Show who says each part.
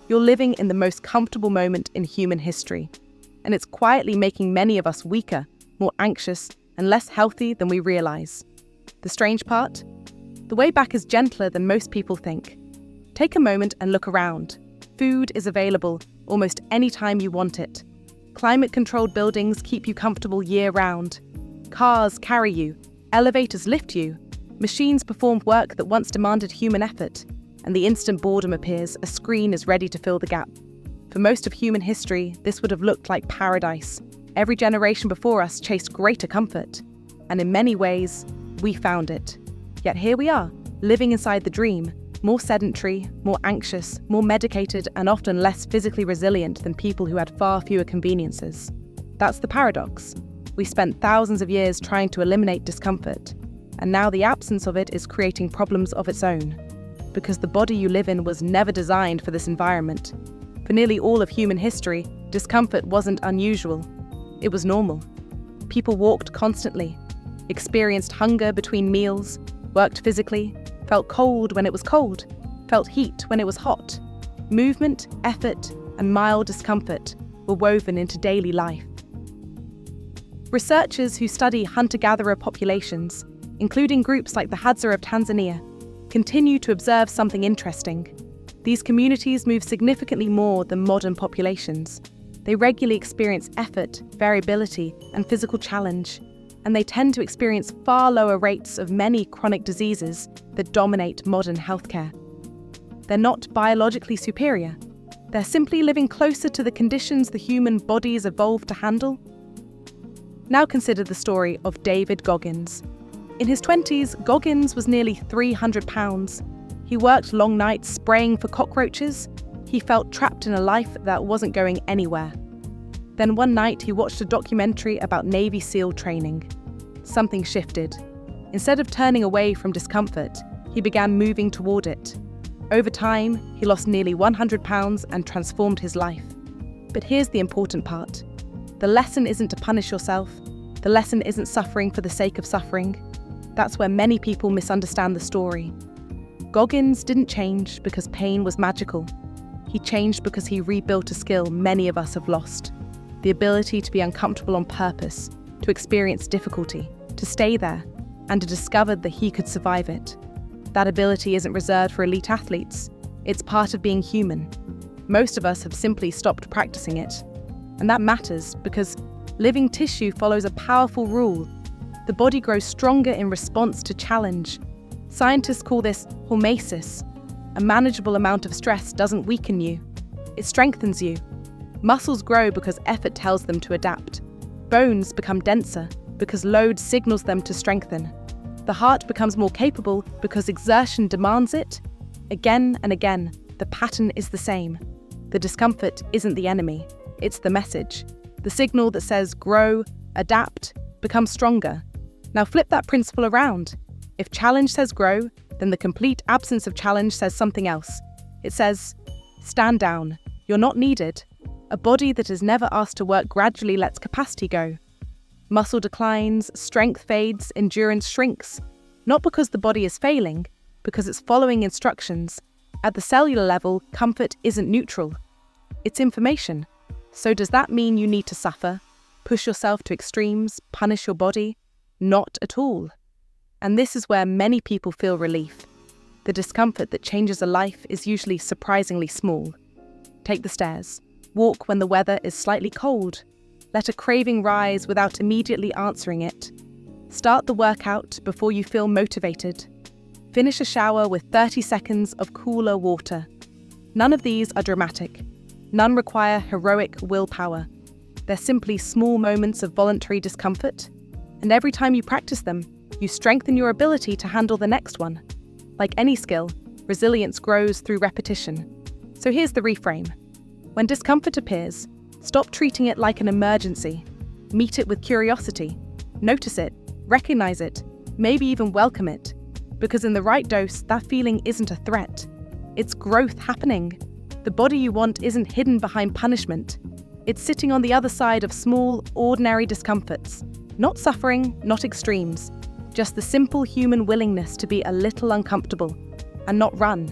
Speaker 1: You're living in the most comfortable moment in human history, and it's quietly making many of us weaker, more anxious, and less healthy than we realize. The strange part? The way back is gentler than most people think. Take a moment and look around. Food is available almost any time you want it. Climate-controlled buildings keep you comfortable year-round. Cars carry you, elevators lift you, machines perform work that once demanded human effort, and the instant boredom appears, a screen is ready to fill the gap. For most of human history, this would have looked like paradise. Every generation before us chased greater comfort, and in many ways, we found it. Yet here we are, living inside the dream, more sedentary, more anxious, more medicated, and often less physically resilient than people who had far fewer conveniences. That's the paradox. We spent thousands of years trying to eliminate discomfort, and now the absence of it is creating problems of its own. Because the body you live in was never designed for this environment. For nearly all of human history, discomfort wasn't unusual. It was normal. People walked constantly, experienced hunger between meals, worked physically, felt cold when it was cold, felt heat when it was hot. Movement, effort, and mild discomfort were woven into daily life. Researchers who study hunter-gatherer populations, including groups like the Hadza of Tanzania, continue to observe something interesting. These communities move significantly more than modern populations. They regularly experience effort, variability, and physical challenge, and they tend to experience far lower rates of many chronic diseases that dominate modern healthcare. They're not biologically superior. They're simply living closer to the conditions the human body's evolved to handle. Now consider the story of David Goggins. In his 20s, Goggins was nearly 300 pounds. He worked long nights spraying for cockroaches. He felt trapped in a life that wasn't going anywhere. Then one night he watched a documentary about Navy SEAL training. Something shifted. Instead of turning away from discomfort, he began moving toward it. Over time, he lost nearly 100 pounds and transformed his life. But here's the important part. The lesson isn't to punish yourself. The lesson isn't suffering for the sake of suffering. That's where many people misunderstand the story. Goggins didn't change because pain was magical. He changed because he rebuilt a skill many of us have lost. The ability to be uncomfortable on purpose, to experience difficulty, to stay there, and to discover that he could survive it. That ability isn't reserved for elite athletes. It's part of being human. Most of us have simply stopped practicing it. And that matters because living tissue follows a powerful rule. The body grows stronger in response to challenge. Scientists call this hormesis. A manageable amount of stress doesn't weaken you. It strengthens you. Muscles grow because effort tells them to adapt. Bones become denser because load signals them to strengthen. The heart becomes more capable because exertion demands it. Again and again, the pattern is the same. The discomfort isn't the enemy, it's the message. The signal that says grow, adapt, become stronger. Now flip that principle around. If challenge says grow, then the complete absence of challenge says something else. It says, stand down, you're not needed. A body that is never asked to work gradually lets capacity go. Muscle declines, strength fades, endurance shrinks. Not because the body is failing, because it's following instructions. At the cellular level, comfort isn't neutral. It's information. So does that mean you need to suffer, push yourself to extremes, punish your body? Not at all. And this is where many people feel relief. The discomfort that changes a life is usually surprisingly small. Take the stairs. Walk when the weather is slightly cold. Let a craving rise without immediately answering it. Start the workout before you feel motivated. Finish a shower with 30 seconds of cooler water. None of these are dramatic. None require heroic willpower. They're simply small moments of voluntary discomfort. And every time you practice them, you strengthen your ability to handle the next one. Like any skill, resilience grows through repetition. So here's the reframe. When discomfort appears, stop treating it like an emergency. Meet it with curiosity. Notice it, recognize it, maybe even welcome it. Because in the right dose, that feeling isn't a threat. It's growth happening. The body you want isn't hidden behind punishment. It's sitting on the other side of small, ordinary discomforts. Not suffering, not extremes. Just the simple human willingness to be a little uncomfortable and not run,